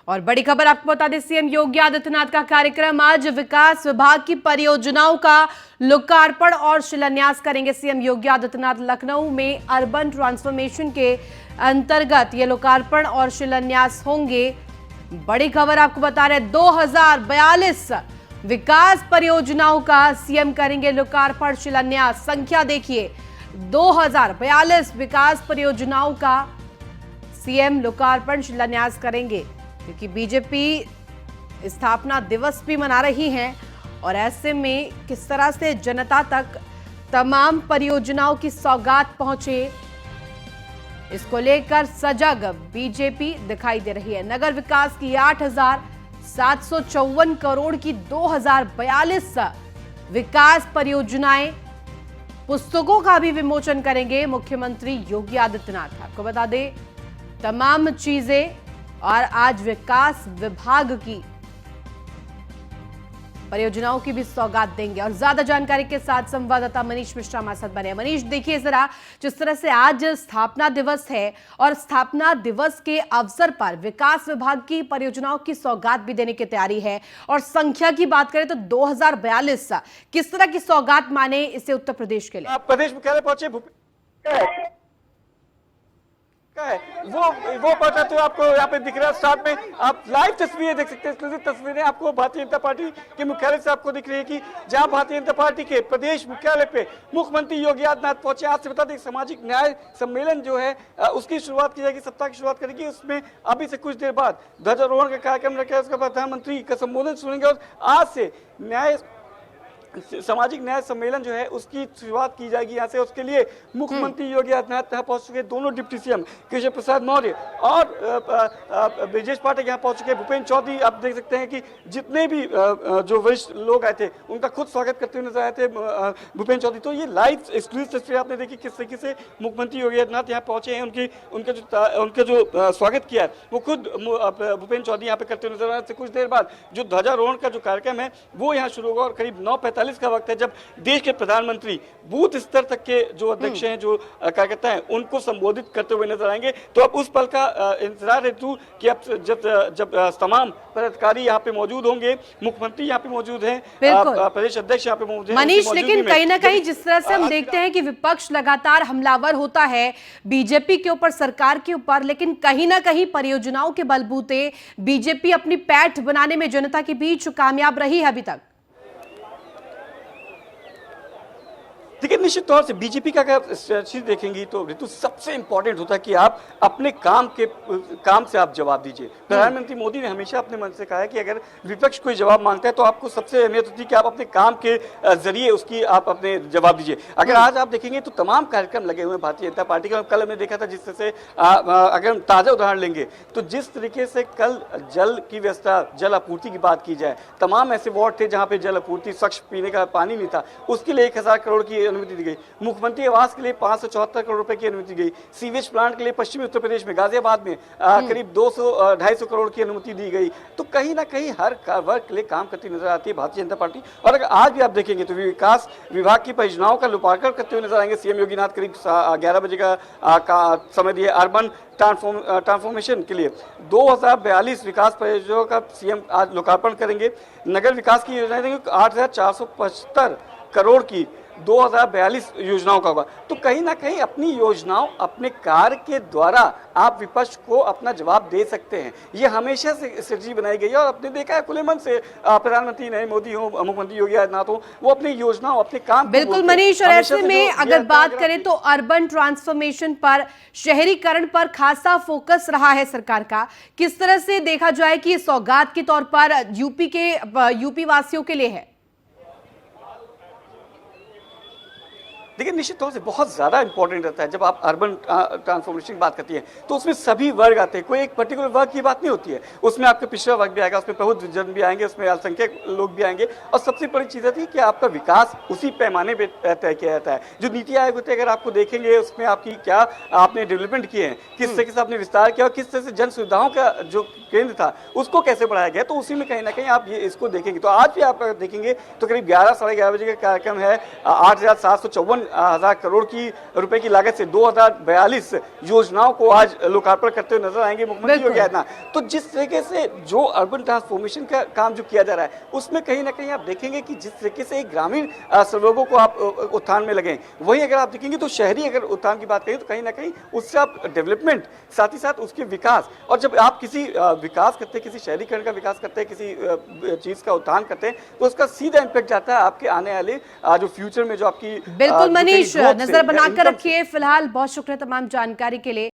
और बड़ी खबर आपको बता दें, सीएम योगी आदित्यनाथ का कार्यक्रम आज विकास विभाग की परियोजनाओं का लोकार्पण और शिलान्यास करेंगे। सीएम योगी आदित्यनाथ लखनऊ में अर्बन ट्रांसफॉर्मेशन के अंतर्गत ये लोकार्पण और शिलान्यास होंगे। बड़ी खबर आपको बता रहे 2042 विकास परियोजनाओं का सीएम करेंगे लोकार्पण शिलान्यास। संख्या देखिए, 2042 विकास परियोजनाओं का सीएम लोकार्पण शिलान्यास करेंगे, क्योंकि बीजेपी स्थापना दिवस भी मना रही है और ऐसे में किस तरह से जनता तक तमाम परियोजनाओं की सौगात पहुंचे, इसको लेकर सजग बीजेपी दिखाई दे रही है। नगर विकास की 8,754 करोड़ की 2042 विकास परियोजनाएं, पुस्तकों का भी विमोचन करेंगे मुख्यमंत्री योगी आदित्यनाथ। आपको बता दें तमाम चीजें, और आज विकास विभाग की परियोजनाओं की भी सौगात देंगे। और ज्यादा जानकारी के साथ संवाददाता मनीष मिश्रा हमारे साथ बने। मनीष, देखिए जरा, जिस तरह से आज स्थापना दिवस है और स्थापना दिवस के अवसर पर विकास विभाग की परियोजनाओं की सौगात भी देने की तैयारी है, और संख्या की बात करें तो 2042, किस तरह की सौगात माने इसे उत्तर प्रदेश के लिए? आप प्रदेश मुख्यालय पहुंचे वो पता तो आपको यहाँ पे दिख रहा है। स्टार्ट में आप लाइव तस्वीरें देख सकते हैं, एक्सक्लूसिव तस्वीरें आपको भारतीय जनता पार्टी के मुख्यालय से आपको दिख रही है कि जहां भारतीय जनता पार्टी के प्रदेश मुख्यालय पे मुख्यमंत्री योगी आदित्यनाथ पहुंचे। आज से बता दें सामाजिक न्याय सम्मेलन जो है उसकी शुरुआत की जाएगी, सप्ताह की शुरुआत करेगी। उसमें अभी से कुछ देर बाद ध्वजारोहण का कार्यक्रम रखा है, उसका प्रधानमंत्री का संबोधन सुनेंगे और आज से सामाजिक न्याय सम्मेलन जो है उसकी शुरुआत की जाएगी यहाँ से। उसके लिए मुख्यमंत्री योगी आदित्यनाथ यहाँ पहुंच चुके, दोनों डिप्टी सीएम केशव प्रसाद मौर्य और ब्रजेश पाठक यहाँ पहुंच चुके। भूपेंद्र चौधरी आप देख सकते हैं कि जितने भी जो वरिष्ठ लोग आए थे उनका खुद स्वागत करते हुए नजर आए थे भूपेंद्र चौधरी। तो ये लाइव एक्सक्लूसिव तस्वीर आपने देखी किस तरीके से मुख्यमंत्री योगी आदित्यनाथ यहाँ पहुंचे हैं। उनका जो स्वागत किया है वो खुद भूपेंद्र चौधरी यहाँ पे करते हुए नजर आए थे। कुछ देर बाद जो ध्वजारोहण का जो कार्यक्रम है वो यहाँ शुरू होगा और करीब 9:45 का वक्त है जब देश के प्रधानमंत्री बूथ स्तर तक के जो अध्यक्ष हैं, जो कार्यकर्ता हैं, उनको संबोधित करते हुए नजर आएंगे। तो अब उस पल का इंतजार है तू कि अब जब तमाम पदाधिकारी यहाँ पे मौजूद होंगे, मुख्यमंत्री यहाँ पे मौजूद हैं, प्रदेश अध्यक्ष यहाँ पे मौजूद हैं। मनीष, लेकिन कहीं ना कहीं जिस तरह से हम देखते हैं कि विपक्ष लगातार हमलावर होता है बीजेपी के ऊपर, सरकार के ऊपर, लेकिन कहीं ना कहीं परियोजनाओं के बलबूते बीजेपी अपनी पैठ बनाने में जनता के बीच कामयाब रही है अभी तक। देखिए, निश्चित तौर से बीजेपी का अगर चीज देखेंगी तो ऋतु सबसे इंपॉर्टेंट होता है कि आप अपने काम से आप जवाब दीजिए। प्रधानमंत्री मोदी ने हमेशा अपने मन से कहा है कि अगर विपक्ष कोई जवाब मांगता है तो आपको सबसे अहमियत होती है कि आप अपने काम के जरिए उसकी आप अपने जवाब दीजिए। अगर आज आप देखेंगे तो तमाम कार्यक्रम लगे हुए हैं भारतीय जनता पार्टी का। कल हमने देखा था जिस तरह से अगर हम ताजा उदाहरण लेंगे तो जिस तरीके से कल जल की व्यवस्था, जल आपूर्ति की बात की जाए, तमाम ऐसे वार्ड थे जहाँ पे जल आपूर्ति, स्वच्छ पीने का पानी नहीं था, उसके लिए 1000 करोड़ की अनुमति दी गई। मुख्यमंत्री आवास के लिए 574 करोड़ रुपए की अनुमति दी गई। सीवेज प्लांट के लिए पश्चिमी उत्तर प्रदेश में गाजियाबाद में करीब 200-250 करोड़ की अनुमति दी गई। तो कहीं ना कहीं हर वर्ग के लिए काम करती नजर आती है भारतीय जनता पार्टी। और अगर आज भी आप देखेंगे तो विकास विभाग की परियोजनाओं का लोकार्पण करते हुए नजर आएंगे सीएम योगी आदित्यनाथ। करीब 11 बजे का समय दिए अर्बन ट्रांसफॉर्मेशन के लिए 2042 विकास परियोजनाओं का सीएम आज लोकार्पण करेंगे। नगर विकास की योजना देंगे 8,475 करोड़ की 2042 योजनाओं का होगा। तो कहीं ना कहीं अपनी योजनाओं, अपने कार्य के द्वारा आप विपक्ष को अपना जवाब दे सकते हैं। ये हमेशा से स्ट्रेटजी बनाई गई है और आपने देखा है खुले मन से प्रधानमंत्री नरेंद्र मोदी हो, मुख्यमंत्री योगी आदित्यनाथ हो, वो अपनी योजनाओं, अपने काम बिल्कुल मनीष। और ऐसे में अगर बात करें तो अर्बन ट्रांसफॉर्मेशन पर, शहरीकरण पर खासा फोकस रहा है सरकार का। किस तरह से देखा जाए कि सौगात के तौर पर यूपी वासियों के लिए है? देखिए, निश्चित तौर से बहुत ज़्यादा इंपॉर्टेंट रहता है जब आप अर्बन ट्रांसफॉर्मेशन की बात करती है तो उसमें सभी वर्ग आते हैं, कोई एक पर्टिकुलर वर्ग की बात नहीं होती है। उसमें आपका पिछड़ा वर्ग भी आएगा, उसमें प्रबुद्ध जन भी आएंगे, उसमें अल्पसंख्यक लोग भी आएंगे। और सबसे बड़ी चीज़ होती है कि आपका विकास उसी पैमाने पर तय किया जाता है। जो नीति आयोग होते हैं, अगर आपको देखेंगे उसमें आपकी क्या आपने डेवलपमेंट किए हैं, किस तरीके से आपने विस्तार किया और किस तरह से जन सुविधाओं का जो केंद्र था उसको कैसे बढ़ाया गया, तो उसी में कहीं ना कहीं आप ये इसको देखेंगे। तो आज भी आप देखेंगे तो करीब 11 साढ़े 11 बजे का कार्यक्रम है। 8,754 हजार करोड़ की रुपए की लागत से 2042 योजनाओं को आज लोकार्पण करते हुए नजर आएंगे मुख्यमंत्री योगी आदित्यनाथ। तो जिस तरीके से जो अर्बन ट्रांसफॉर्मेशन का काम जो किया जा रहा है उसमें कहीं ना कहीं आप देखेंगे कि जिस तरीके से ग्रामीण लोगों को आप उत्थान में लगे, वही अगर आप देखेंगे तो शहरी अगर उत्थान की बात करें तो कहीं ना कहीं उससे आप डेवलपमेंट साथ ही साथ उसके विकास, और जब आप किसी विकास करते हैं, किसी शहरीकरण का विकास करते हैं, किसी चीज का उत्थान करते हैं तो उसका सीधा इम्पैक्ट जाता है आपके आने वाले जो फ्यूचर में जो आपकी बिल्कुल जो मनीष, growth से, नजर बनाकर income से। रखिए। फिलहाल बहुत शुक्रिया तमाम जानकारी के लिए।